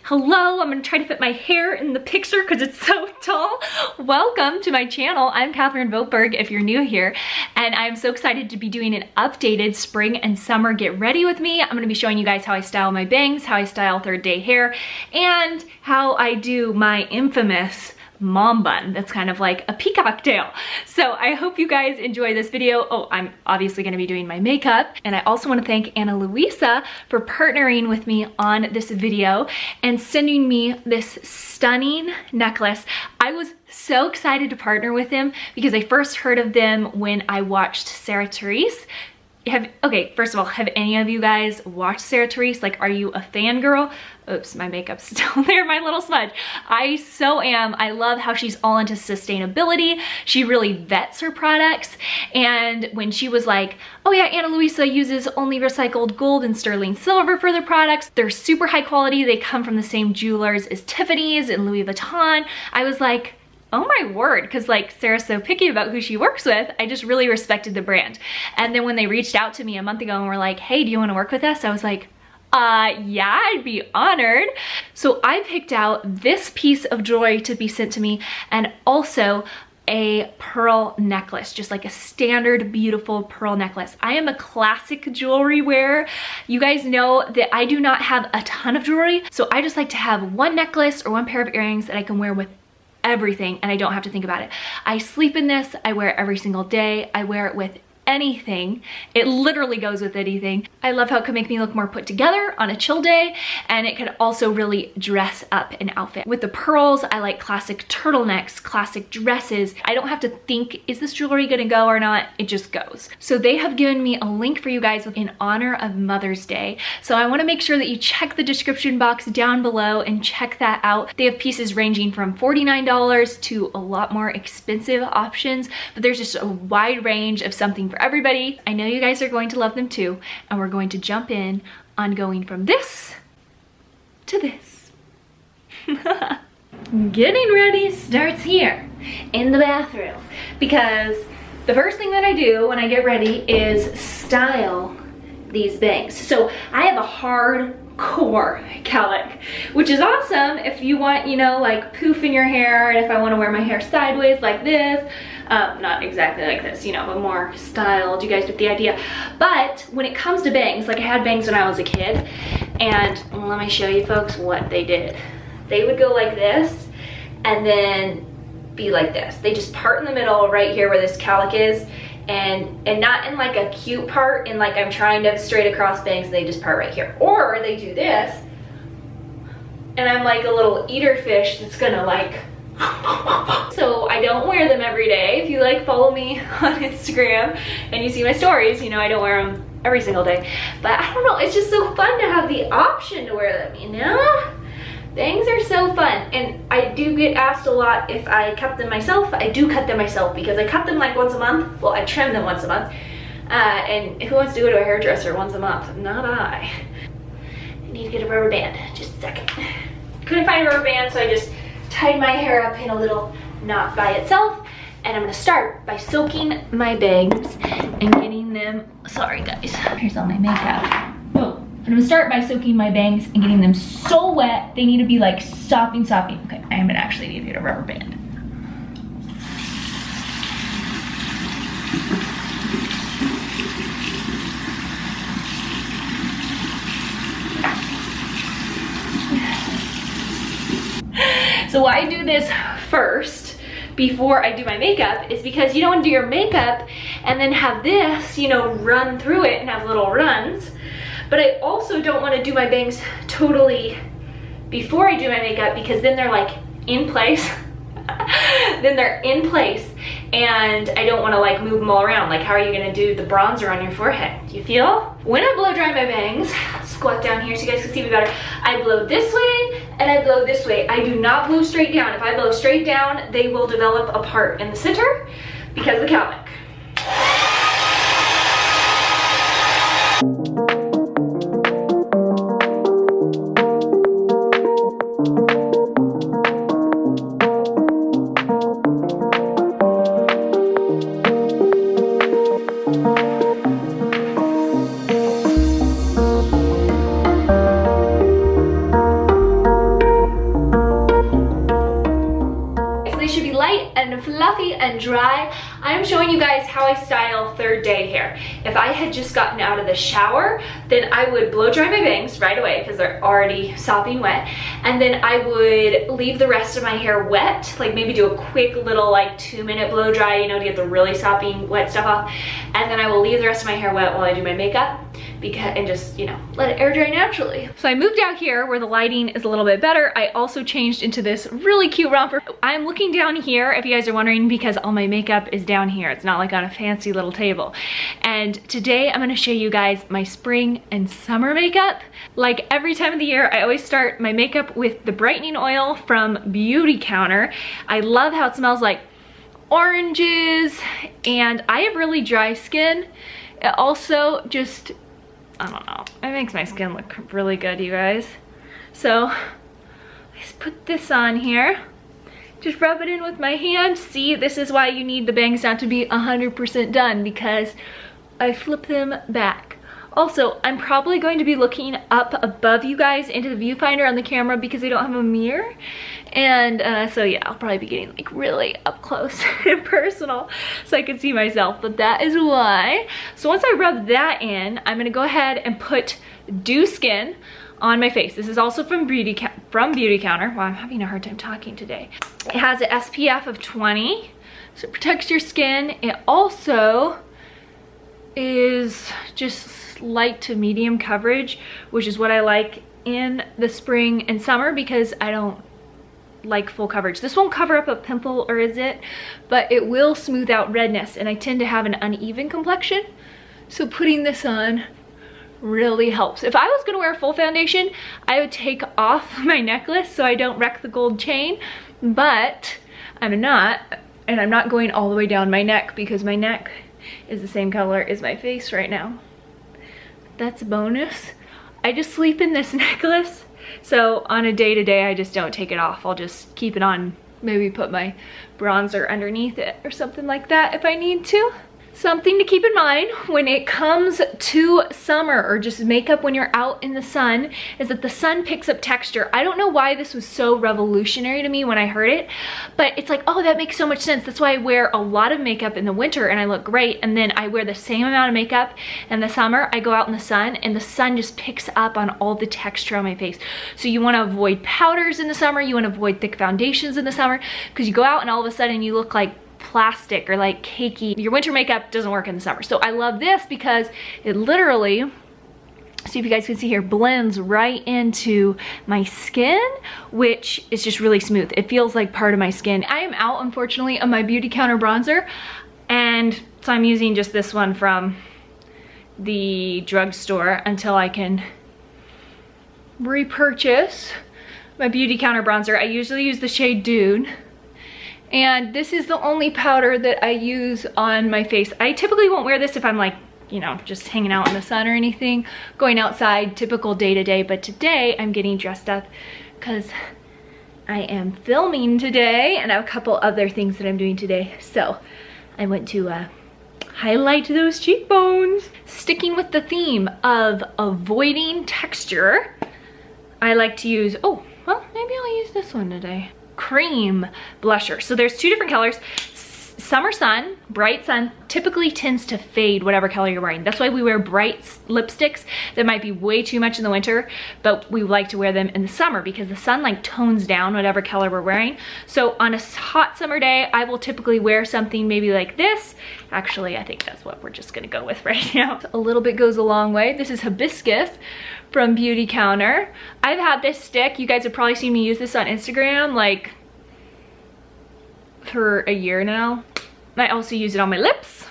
Hello, I'm gonna try to fit my hair in the picture because it's so tall. Welcome to my channel. I'm Catherine Vogtberg if you're new here, and I'm so excited to be doing an updated spring and summer get ready with me. I'm gonna be showing you guys how I style my bangs, how I style third day hair, and how I do my infamous mom bun that's kind of like a peacock tail. So I hope you guys enjoy this video. Oh, I'm obviously going to be doing my makeup, and I also want to thank Luisa for partnering with me on this video and sending me this stunning necklace. I was so excited to partner with them because I first heard of them when I watched Sarah Therese. Okay, first of all, have any of you guys watched Sarah Therese? Like, are you a fangirl? Oops, my makeup's still there, my little smudge. I so am. I love how she's all into sustainability. She really vets her products. And when she was like, oh yeah, Ana Luisa uses only recycled gold and sterling silver for their products. They're super high quality. They come from the same jewelers as Tiffany's and Louis Vuitton. I was like, oh my word, because like Sarah's so picky about who she works with, I just really respected the brand. And then when they reached out to me a month ago and were like, hey, do you want to work with us? I was like, yeah, I'd be honored. So I picked out this piece of jewelry to be sent to me, and also a pearl necklace, just like a standard beautiful pearl necklace. I am a classic jewelry wearer. You guys know that I do not have a ton of jewelry, so I just like to have one necklace or one pair of earrings that I can wear with everything and I don't have to think about it. I sleep in this, I wear it every single day, I wear it with anything. It literally goes with anything. I love how it can make me look more put together on a chill day, and it can also really dress up an outfit. With the pearls, I like classic turtlenecks, classic dresses. I don't have to think, is this jewelry gonna go or not? It just goes. So they have given me a link for you guys in honor of Mother's Day. So I wanna make sure that you check the description box down below and check that out. They have pieces ranging from $49 to a lot more expensive options, but there's just a wide range of something for everybody. I know you guys are going to love them too, and we're going to jump in on going from this to this. Getting ready starts here in the bathroom, because the first thing that I do when I get ready is style these bangs. So I have a hardcore cowlick, which is awesome if you want, you know, like poof in your hair, and if I want to wear my hair sideways like this. Not exactly like this, you know, but more styled. You guys get the idea. But when it comes to bangs, like I had bangs when I was a kid, and let me show you folks what they did. They would go like this and then be like this. They just part in the middle right here where this cowlick is, and not in like a cute part, in like I'm trying to have straight across bangs, they just part right here. Or they do this, and I'm like a little eater fish that's gonna like so I don't wear them every day. If you like follow me on Instagram and you see my stories, you know I don't wear them every single day. But I don't know, it's just so fun to have the option to wear them, you know? Bangs are so fun, and I do get asked a lot if I cut them myself. I do cut them myself because I cut them like once a month. Well, I trim them once a month. And who wants to go to a hairdresser once a month? Not I. I need to get a rubber band. Just a second. Couldn't find a rubber band, so I just tied my hair up in a little knot by itself, and I'm gonna start by soaking my bangs and getting them, sorry guys, here's all my makeup. Oh, I'm gonna start by soaking my bangs and getting them so wet, they need to be like sopping. Okay, I am gonna actually need to get a rubber band. So why I do this first before I do my makeup is because you don't want to do your makeup and then have this, you know, run through it and have little runs. But I also don't want to do my bangs totally before I do my makeup, because then they're like in place. Then they're in place, and I don't want to like move them all around. Like, how are you going to do the bronzer on your forehead? Do you feel? When I blow dry my bangs, squat down here so you guys can see me better. I blow this way and I blow this way. I do not blow straight down. If I blow straight down, they will develop apart in the center because of the cowlick. and fluffy and dry. I'm showing you guys how I style third day hair. If I had just gotten out of the shower, then I would blow dry my bangs right away because they're already sopping wet. And then I would leave the rest of my hair wet, like maybe do a quick little like 2-minute blow dry, you know, to get the really sopping wet stuff off. And then I will leave the rest of my hair wet while I do my makeup and just, you know, let it air dry naturally. So I moved out here where the lighting is a little bit better. I also changed into this really cute romper. I'm looking down here, if you guys are wondering, because all my makeup is down here. It's not like on a fancy little table. And today I'm gonna show you guys my spring and summer makeup. Like every time of the year, I always start my makeup with the brightening oil from Beauty Counter. I love how it smells like oranges, and I have really dry skin. It also just, I don't know, it makes my skin look really good, you guys. So I just put this on here, just rub it in with my hand. See, this is why you need the bangs not to be 100% done, because I flip them back. Also, I'm probably going to be looking up above you guys into the viewfinder on the camera because I don't have a mirror. And so yeah, I'll probably be getting like really up close and personal so I can see myself, but that is why. So once I rub that in, I'm gonna go ahead and put Dew Skin on my face. This is also from Beauty Counter. Wow, I'm having a hard time talking today. It has an SPF of 20, so it protects your skin. It also is just light to medium coverage, which is what I like in the spring and summer because I don't like full coverage. This won't cover up a pimple, or is it? But it will smooth out redness, and I tend to have an uneven complexion, so putting this on really helps. If I was gonna wear full foundation, I would take off my necklace so I don't wreck the gold chain, but I'm not, and I'm not going all the way down my neck because my neck is the same color as my face right now. That's a bonus. I just sleep in this necklace, so on a day-to-day I just don't take it off. I'll just keep it on, maybe put my bronzer underneath it or something like that if I need to. Something to keep in mind when it comes to summer or just makeup when you're out in the sun is that the sun picks up texture. I don't know why this was so revolutionary to me when I heard it, but it's like, oh, that makes so much sense. That's why I wear a lot of makeup in the winter and I look great, and then I wear the same amount of makeup in the summer. I go out in the sun and the sun just picks up on all the texture on my face. So you want to avoid powders in the summer, you want to avoid thick foundations in the summer, because you go out and all of a sudden you look like plastic or like cakey. Your winter makeup doesn't work in the summer. So I love this because it literally, see if you guys can see here, blends right into my skin, which is just really smooth. It feels like part of my skin. I am out, unfortunately, on my Beauty Counter bronzer, and so I'm using just this one from the drugstore until I can repurchase my Beauty Counter bronzer. I usually use the shade Dude. And this is the only powder that I use on my face. I typically won't wear this if I'm like, you know, just hanging out in the sun or anything, going outside, typical day-to-day, but today I'm getting dressed up because I am filming today and I have a couple other things that I'm doing today. So I went to highlight those cheekbones. Sticking with the theme of avoiding texture, I like to use, oh, well, maybe I'll use this one today. Cream blusher. So there's two different colors. Summer Sun, Bright Sun, typically tends to fade whatever color you're wearing. That's why we wear bright lipsticks that might be way too much in the winter, but we like to wear them in the summer because the sun like tones down whatever color we're wearing. So on a hot summer day, I will typically wear something maybe like this. Actually, I think that's what we're just gonna go with right now. A little bit goes a long way. This is Hibiscus from Beauty Counter. I've had this stick. You guys have probably seen me use this on Instagram like for a year now. I also use it on my lips,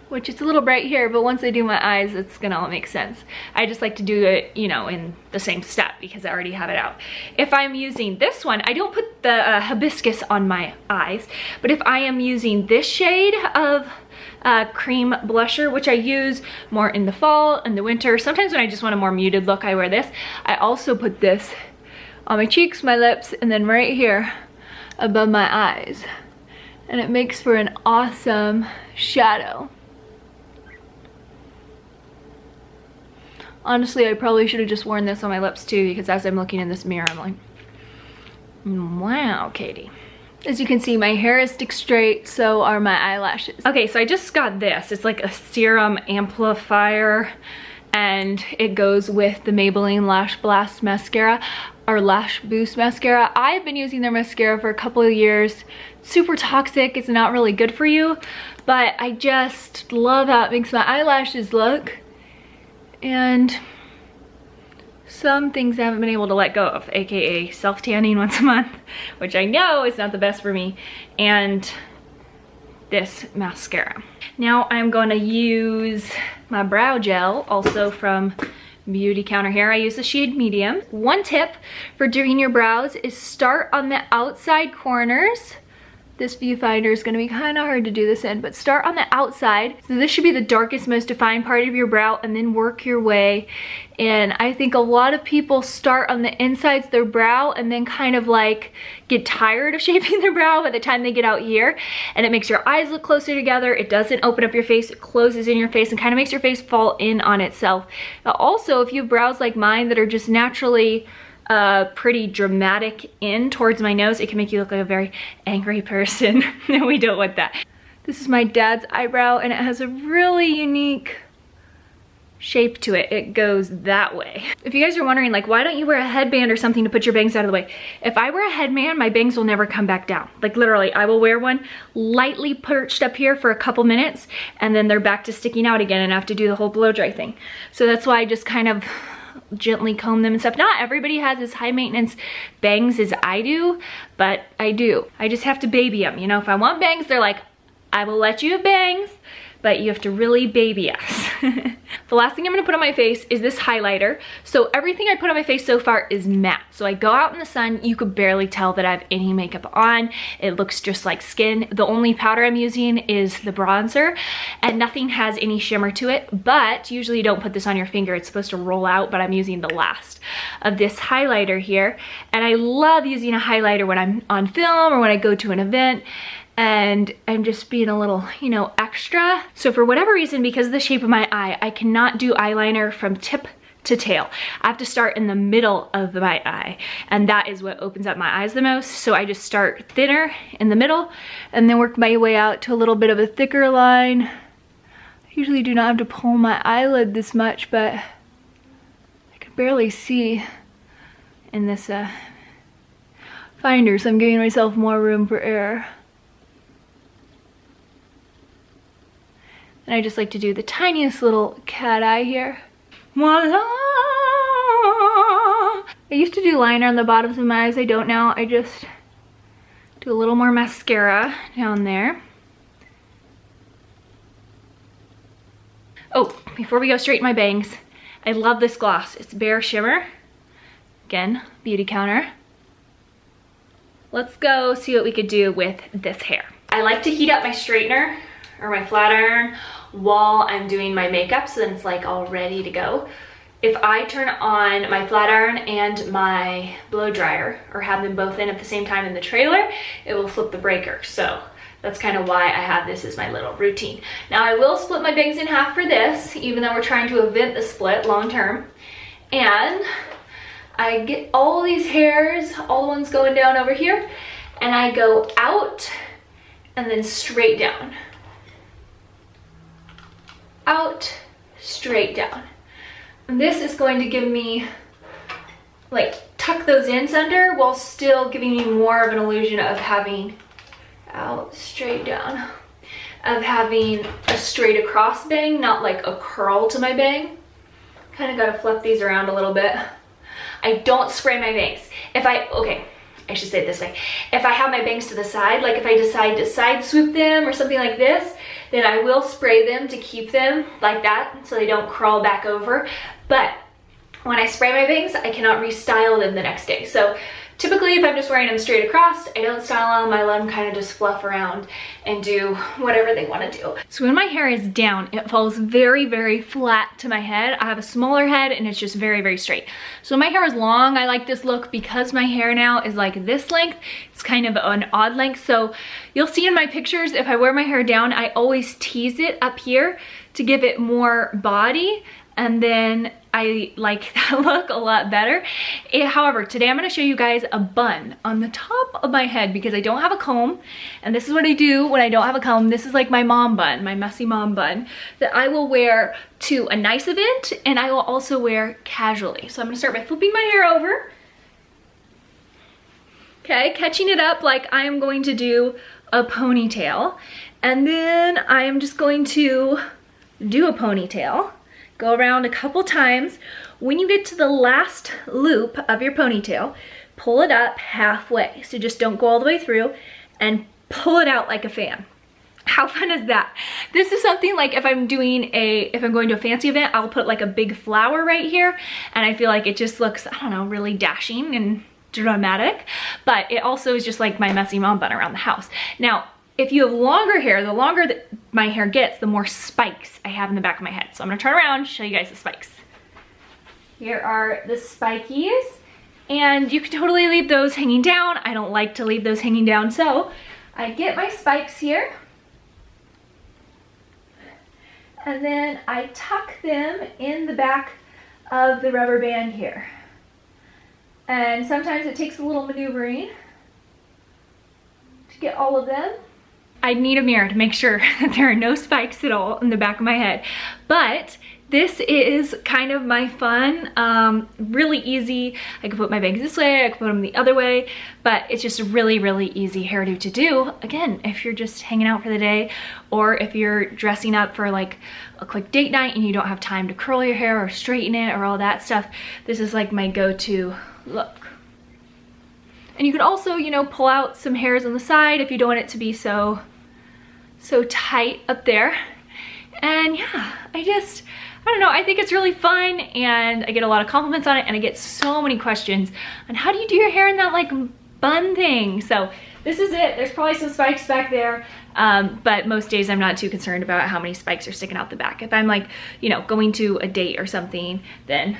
which is a little bright here, but once I do my eyes, it's gonna all make sense. I just like to do it, you know, in the same step because I already have it out. If I'm using this one, I don't put the Hibiscus on my eyes, but if I am using this shade of cream blusher, which I use more in the fall and the winter, sometimes when I just want a more muted look, I wear this. I also put this on my cheeks, my lips, and then right here above my eyes. And it makes for an awesome shadow. Honestly, I probably should have just worn this on my lips too, because as I'm looking in this mirror, I'm like, wow, Katie. As you can see, my hair is stick straight, so are my eyelashes. Okay, so I just got this. It's like a serum amplifier, and it goes with the Maybelline Lash Blast mascara, or Lash Boost mascara. I've been using their mascara for a couple of years. Super toxic, it's not really good for you, but I just love how it makes my eyelashes look. And some things I haven't been able to let go of, aka self-tanning once a month, which I know is not the best for me, and this mascara. Now I'm going to use my brow gel, also from Beauty Counter here. I use the shade medium. One tip for doing your brows is start on the outside corners. This viewfinder is going to be kind of hard to do this in, but start on the outside. So this should be the darkest, most defined part of your brow, and then work your way in. I think a lot of people start on the insides of their brow and then kind of like get tired of shaping their brow by the time they get out here, and it makes your eyes look closer together. It doesn't open up your face, it closes in your face and kind of makes your face fall in on itself. Now also, if you have brows like mine that are just naturally pretty dramatic in towards my nose, it can make you look like a very angry person, and we don't want that. This is my dad's eyebrow, and it has a really unique shape to it. It goes that way. If you guys are wondering, like, why don't you wear a headband or something to put your bangs out of the way? If I wear a headband, my bangs will never come back down. Like literally, I will wear one lightly perched up here for a couple minutes, and then they're back to sticking out again, and I have to do the whole blow dry thing. So that's why I just kind of gently comb them and stuff. Not everybody has as high maintenance bangs as I do, but I do. I just have to baby them. You know, if I want bangs, they're like, I will let you have bangs, but you have to really baby us. The last thing I'm gonna put on my face is this highlighter. So everything I put on my face so far is matte. So I go out in the sun, you could barely tell that I have any makeup on. It looks just like skin. The only powder I'm using is the bronzer, and nothing has any shimmer to it, but usually you don't put this on your finger. It's supposed to roll out, but I'm using the last of this highlighter here. And I love using a highlighter when I'm on film or when I go to an event, and I'm just being a little, you know, extra. So for whatever reason, because of the shape of my eye, I cannot do eyeliner from tip to tail. I have to start in the middle of my eye, and that is what opens up my eyes the most. So I just start thinner in the middle and then work my way out to a little bit of a thicker line. I usually do not have to pull my eyelid this much, but I can barely see in this finder, so I'm giving myself more room for error. And I just like to do the tiniest little cat eye here. Voila! I used to do liner on the bottoms of my eyes. I don't now. I just do a little more mascara down there. Oh, before we go straight to my bangs, I love this gloss. It's Bare Shimmer. Again, Beauty Counter. Let's go see what we could do with this hair. I like to heat up my straightener or my flat iron while I'm doing my makeup, so then it's like all ready to go. If I turn on my flat iron and my blow dryer, or have them both in at the same time in the trailer, it will flip the breaker. So that's kind of why I have this as my little routine. Now I will split my bangs in half for this, even though we're trying to event the split long term. And I get all these hairs, all the ones going down over here, and I go out and then straight down. Out, straight down. And this is going to give me, like, tuck those ends under while still giving you more of an illusion of having out, straight down, of having a straight across bang, not like a curl to my bang. Kind of got to flip these around a little bit. I don't spray my bangs. I should say it this way. If I have my bangs to the side, like if I decide to side swoop them or something like this, then I will spray them to keep them like that so they don't crawl back over. But when I spray my bangs, I cannot restyle them the next day. So typically if I'm just wearing them straight across, I don't style them, I let them kind of just fluff around and do whatever they want to do. So when my hair is down, it falls very, very flat to my head. I have a smaller head and it's just very, very straight. So when my hair is long, I like this look because my hair now is like this length. It's kind of an odd length. So you'll see in my pictures, if I wear my hair down, I always tease it up here to give it more body. And then I like that look a lot better. However, today I'm gonna show you guys a bun on the top of my head because I don't have a comb. And this is what I do when I don't have a comb. This is like my mom bun, my messy mom bun, that I will wear to a nice event and I will also wear casually. So I'm gonna start by flipping my hair over. Okay, catching it up like I am going to do a ponytail. And then I am just going to do a ponytail. Go around a couple times. When you get to the last loop of your ponytail, pull it up halfway. So just don't go all the way through and pull it out like a fan. How fun is that? This is something like if I'm going to a fancy event, I'll put like a big flower right here. And I feel like it just looks, I don't know, really dashing and dramatic. But it also is just like my messy mom bun around the house. Now, if you have longer hair, the longer that my hair gets, the more spikes I have in the back of my head. So I'm gonna turn around and show you guys the spikes. Here are the spikies. And you can totally leave those hanging down. I don't like to leave those hanging down. So I get my spikes here. And then I tuck them in the back of the rubber band here. And sometimes it takes a little maneuvering to get all of them. I need a mirror to make sure that there are no spikes at all in the back of my head. But this is kind of my fun, really easy. I could put my bangs this way, I could put them the other way, but it's just a really, really easy hairdo to do. Again, if you're just hanging out for the day, or if you're dressing up for like a quick date night and you don't have time to curl your hair or straighten it or all that stuff, this is like my go-to look. And you can also, you know, pull out some hairs on the side if you don't want it to be so tight up there. And yeah, I don't know, I think it's really fun and I get a lot of compliments on it and I get so many questions on how do you do your hair in that like bun thing. So this is it. There's probably some spikes back there, but most days I'm not too concerned about how many spikes are sticking out the back. If I'm like, you know, going to a date or something, then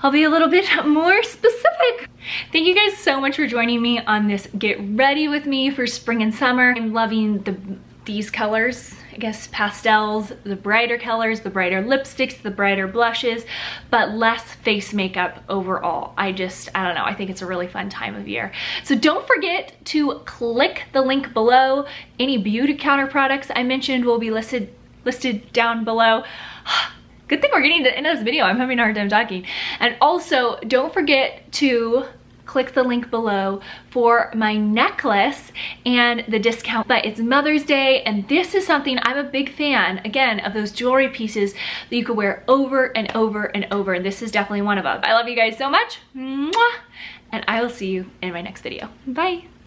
I'll be a little bit more specific. Thank you guys so much for joining me on this get ready with me for spring and summer. I'm loving these colors, I guess pastels, the brighter colors, the brighter lipsticks, the brighter blushes, but less face makeup overall. I don't know, I think it's a really fun time of year. So don't forget to click the link below. Any beauty counter products I mentioned will be listed down below. Good thing we're getting to the end of this video. I'm having a hard time talking. And also, don't forget to click the link below for my necklace and the discount. But it's Mother's Day, and this is something I'm a big fan, again, of those jewelry pieces that you could wear over and over and over. And this is definitely one of them. I love you guys so much. Mwah! And I will see you in my next video. Bye.